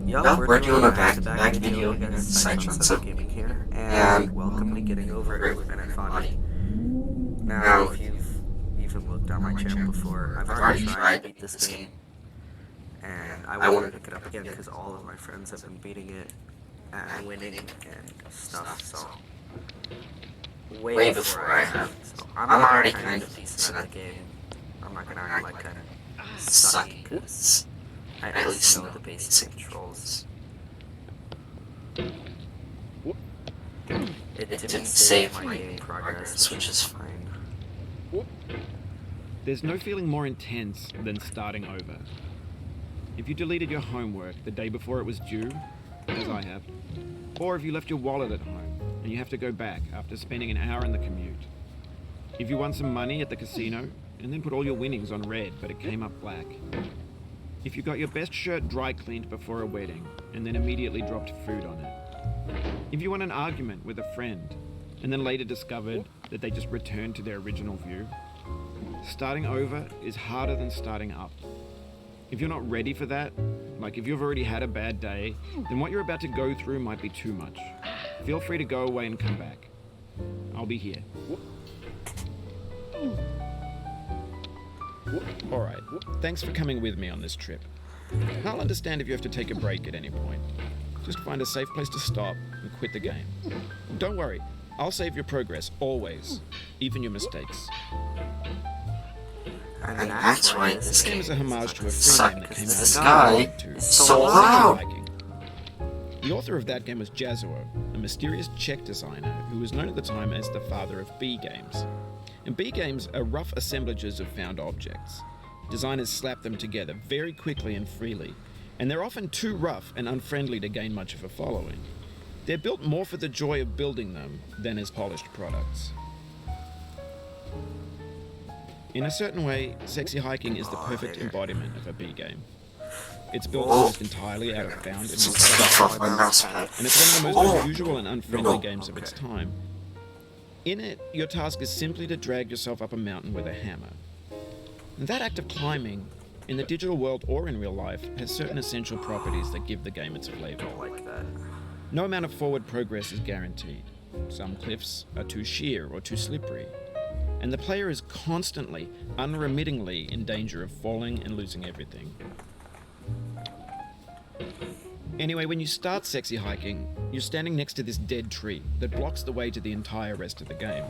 Yup, we're doing a back-to-back video against scitron7 gaming here, and welcome to Getting Over It with Ben and Fonny. Now, if you've even looked on my channel before, I've already tried to beat this game, and I wanted to pick it up again because all of my friends have been beating it and winning and stuff, so way before I have. So I'm already kind of decent at the game. I'm not gonna act like I'm sucky because I at least know the basic controls. It didn't save my game progress, which is fine. There's no feeling more intense than starting over. If you deleted your homework the day before it was due, as I have, or if you left your wallet at home and you have to go back after spending an hour in the commute. If you won some money at the casino and then put all your winnings on red but it came up black. If you got your best shirt dry cleaned before a wedding and then immediately dropped food on it. If you won an argument with a friend and then later discovered that they just returned to their original view. Starting over is harder than starting up. If you're not ready for that, like if you've already had a bad day, then what you're about to go through might be too much. Feel free to go away and come back. I'll be here. Alright, thanks for coming with me on this trip. I'll understand if you have to take a break at any point. Just find a safe place to stop and quit the game. Don't worry, I'll save your progress, always. Even your mistakes. And that's why This game is a homage to a free game that came out this guy is so loud. The author of that game was Jazuo, a mysterious Czech designer who was known at the time as the father of B games. And B games are rough assemblages of found objects. Designers slap them together very quickly and freely, and they're often too rough and unfriendly to gain much of a following. They're built more for the joy of building them than as polished products. In a certain way, Sexy Hiking is the perfect embodiment of a B game. It's built almost entirely out of found and and it's one of the most unusual and unfriendly games of its time. In it, your task is simply to drag yourself up a mountain with a hammer. And that act of climbing, in the digital world or in real life, has certain essential properties that give the game its flavor. No amount of forward progress is guaranteed. Some cliffs are too sheer or too slippery. And the player is constantly, unremittingly in danger of falling and losing everything. Anyway, when you start Sexy Hiking, you're standing next to this dead tree that blocks the way to the entire rest of the game.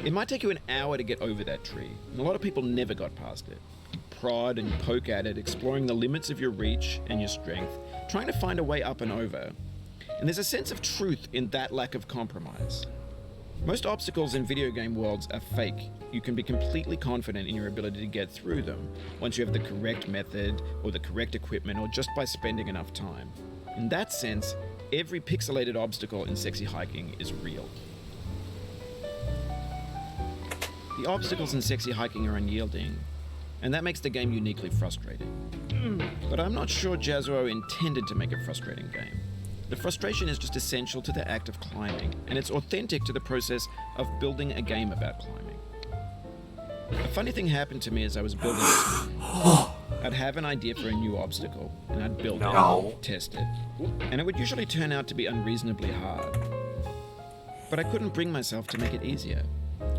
It might take you an hour to get over that tree, and a lot of people never got past it. You prod and poke at it, exploring the limits of your reach and your strength, trying to find a way up and over. And there's a sense of truth in that lack of compromise. Most obstacles in video game worlds are fake. You can be completely confident in your ability to get through them once you have the correct method or the correct equipment or just by spending enough time. In that sense, every pixelated obstacle in Sexy Hiking is real. The obstacles in Sexy Hiking are unyielding, and that makes the game uniquely frustrating. But I'm not sure Jazuo intended to make a frustrating game. The frustration is just essential to the act of climbing, and it's authentic to the process of building a game about climbing. A funny thing happened to me as I was building this game. I'd have an idea for a new obstacle, and I'd build it, test it, and it would usually turn out to be unreasonably hard. But I couldn't bring myself to make it easier.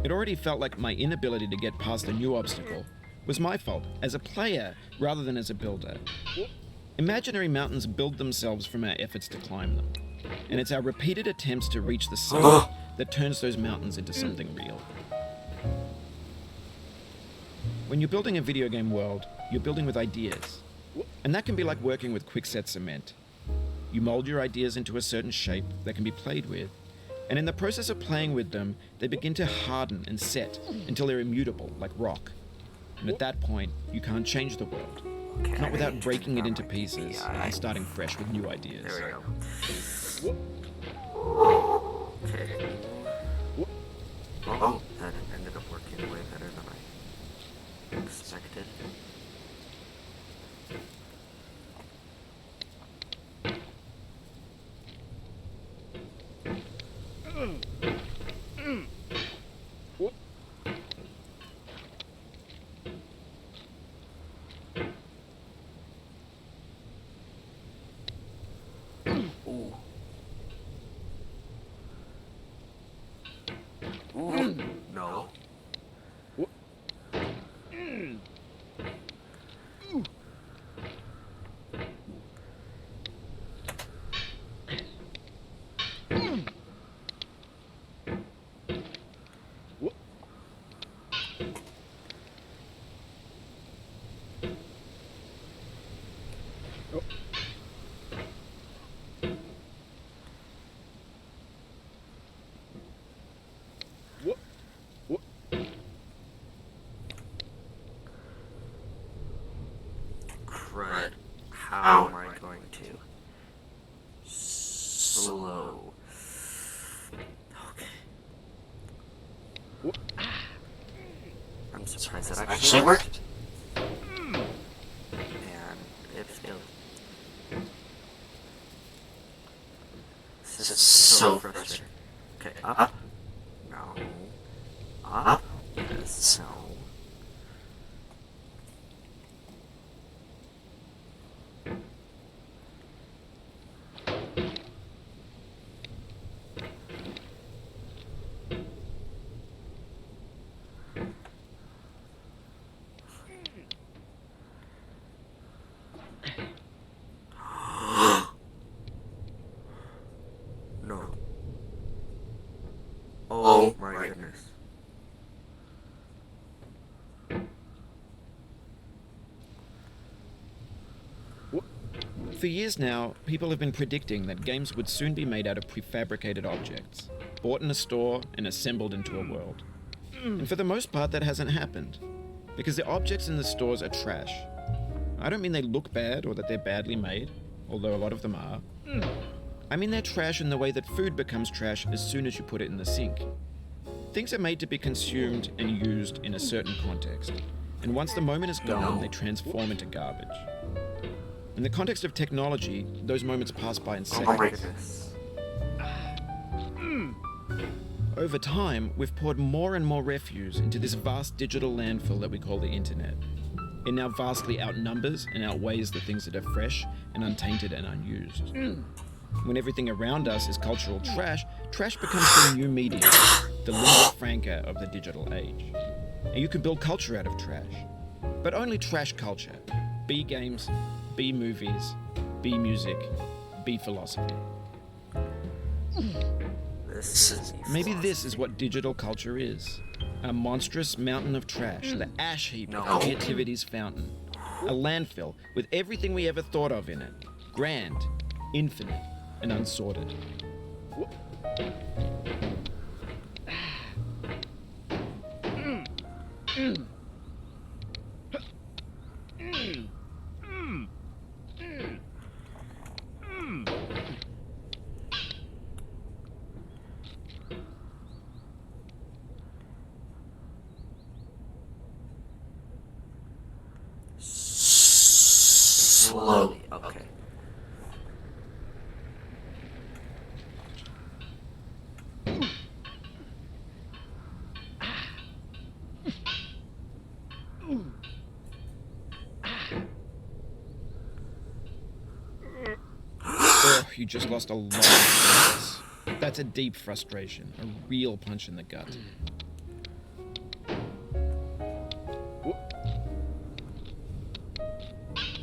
It already felt like my inability to get past a new obstacle was my fault as a player rather than as a builder. Imaginary mountains build themselves from our efforts to climb them, and it's our repeated attempts to reach the summit that turns those mountains into something real. When you're building a video game world, you're building with ideas, and that can be like working with quickset cement. You mold your ideas into a certain shape that can be played with, and in the process of playing with them, they begin to harden and set until they're immutable, like rock. And at that point, you can't change the world. Not without breaking it into pieces and starting fresh with new ideas. There we go. Okay. Oh, that ended up working way better than I expected. actually worked. And it failed. This is so frustrating. Okay, up. No. Up. Yes. No. No. Oh my goodness. For years now, people have been predicting that games would soon be made out of prefabricated objects, bought in a store and assembled into a world. And for the most part, that hasn't happened, because the objects in the stores are trash. I don't mean they look bad or that they're badly made, although a lot of them are. I mean they're trash in the way that food becomes trash as soon as you put it in the sink. Things are made to be consumed and used in a certain context, and once the moment is gone, they transform into garbage. In the context of technology, those moments pass by in seconds. Over time, we've poured more and more refuse into this vast digital landfill that we call the internet. It now vastly outnumbers and outweighs the things that are fresh and untainted and unused. When everything around us is cultural trash, trash becomes the new medium, the lingua franca of the digital age. And you can build culture out of trash, but only trash culture. B games, B movies, B music, B philosophy. Maybe this is what digital culture is. A monstrous mountain of trash, the ash heap of creativity's fountain. A landfill with everything we ever thought of in it. Grand, infinite, and unsorted. Slowly. Okay. Oh, you just lost a lot of focus. That's a deep frustration, a real punch in the gut.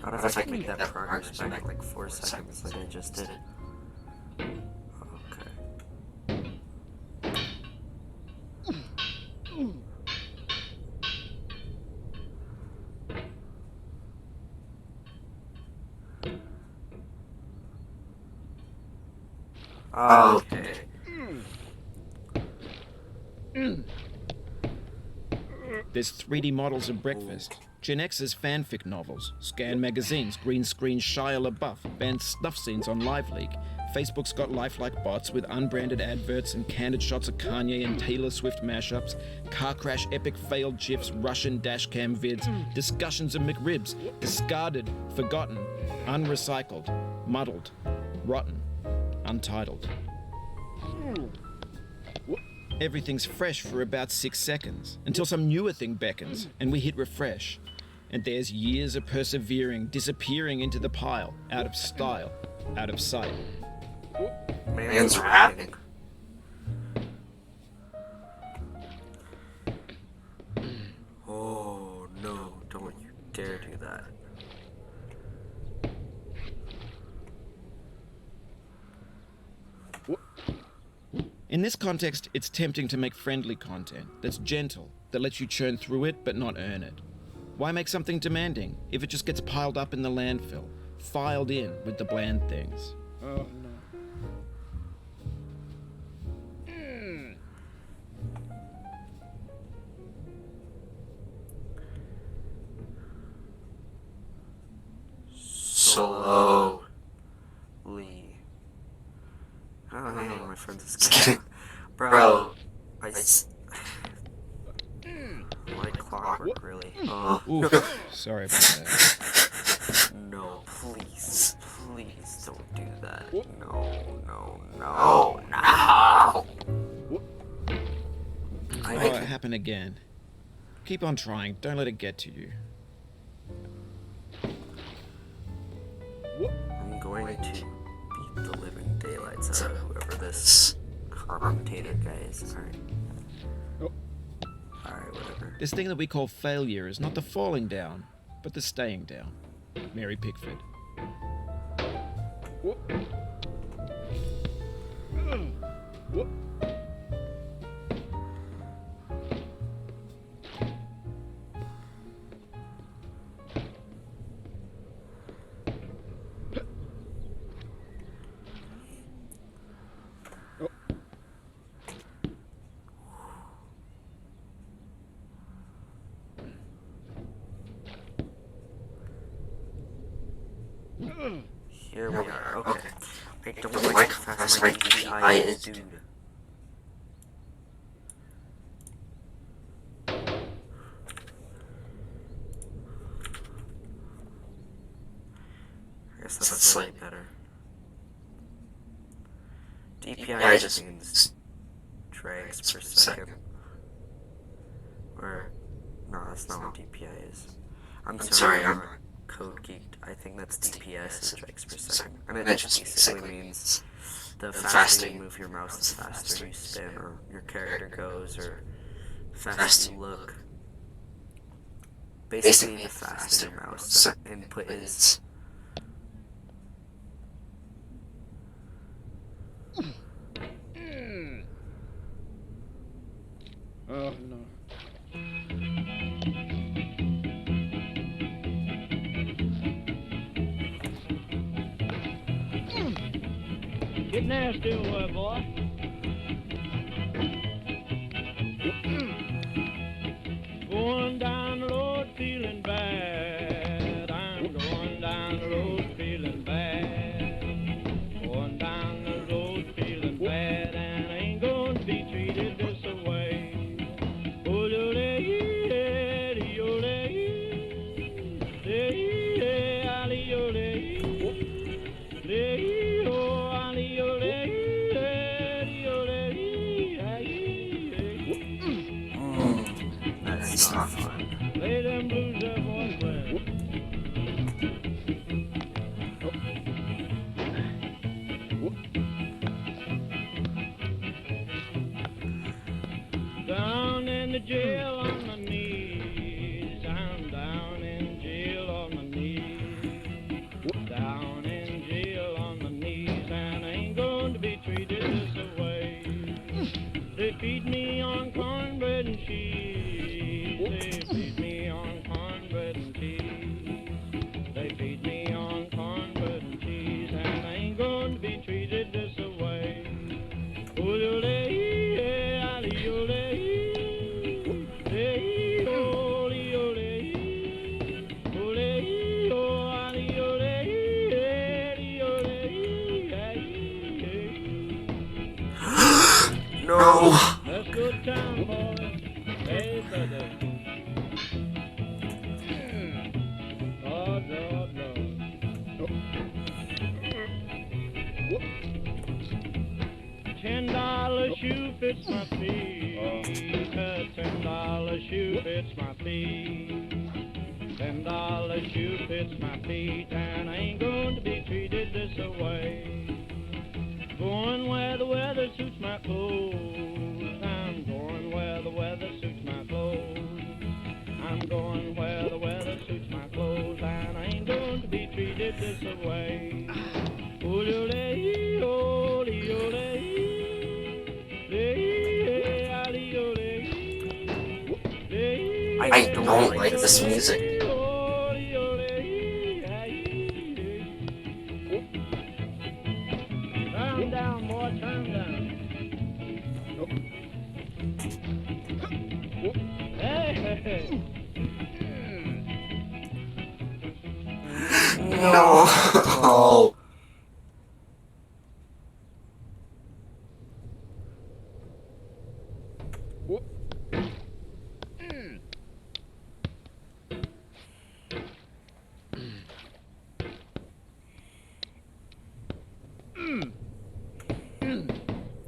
Not if I can make that progress back like 4 seconds like I just did. Okay. Okay. There's 3D models of breakfast, Gen X's fanfic novels, scan magazines, green screen Shia LaBeouf, banned snuff scenes on LiveLeak. Facebook's got lifelike bots with unbranded adverts and candid shots of Kanye and Taylor Swift mashups, car crash epic failed GIFs, Russian dashcam vids, discussions of McRibs, discarded, forgotten, unrecycled, muddled, rotten, untitled. Everything's fresh for about 6 seconds, until some newer thing beckons, and we hit refresh. And there's years of persevering, disappearing into the pile, out of style, out of sight. Man's rapping. Oh no, don't you dare do that. In this context, it's tempting to make friendly content that's gentle, that lets you churn through it but not earn it. Why make something demanding if it just gets piled up in the landfill, filed in with the bland things? Oh no. Slowly. I don't know, my friend is kidding. Bro, like clockwork, really. Oof, sorry about that. No, please, please don't do that. No, no, no, no! Oh, it happened again. Keep on trying, don't let it get to you. I'm going to beat the living daylights out of whoever this commentator guy is. Alright, whatever. This thing that we call failure is not the falling down, but the staying down. Mary Pickford. Here we are, okay. I don't like how fast my DPI is, dude. I guess that's slightly better. DPI just means drags per second. Or, no, that's not what DPI is. I'm sorry, I'm code geeked. I think that's DPS, is drags per second. And it just basically means the faster you move your mouse, the faster you spin, or your character goes, or the faster you look. Basically, the faster your mouse input is. Oh, no. Get nasty, boy. Going down the road feeling bad. I'm going down the road feeling bad. Going down the road feeling bad, and I ain't going to be treated this way. Oh, That's not fun. lay them blues up on well. Down in the jail on my knees. I'm down in jail on my knees. Down in jail on my knees, and I ain't going to be treated this way. They feed me on cornbread and cheese. They feed me on cornbread and cheese. They feed me on cornbread and cheese, and I ain't going to be treated this way. No! Let's go to town, boys. Hey, brother. Oh, no, no. $10 shoe fits my feet. A $10 shoe fits my feet. $10 shoe fits my feet, and I ain't going to be treated this way. Going where the weather suits my clothes. I'm going where the weather suits my clothes. I'm going where the weather suits my clothes, and I ain't going to be treated this way. I don't like this music. Turn down, boy, turn down. Hey! No!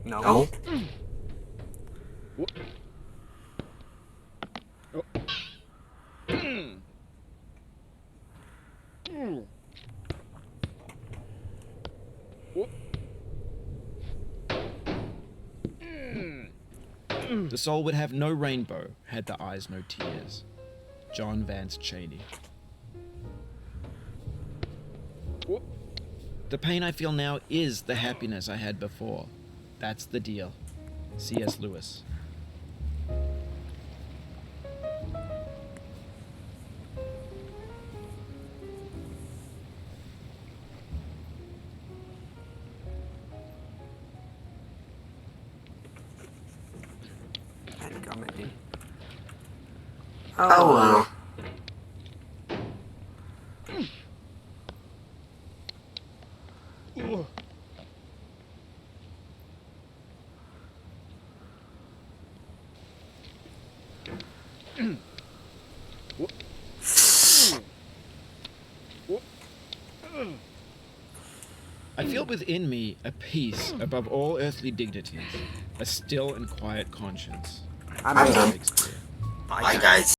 No. The soul would have no rainbow had the eyes no tears. John Vance Cheney. The pain I feel now is the happiness I had before. That's the deal. C.S. Lewis. Oh well. I feel within me a peace above all earthly dignities, a still and quiet conscience. I'm done. Shakespeare. Bye, guys.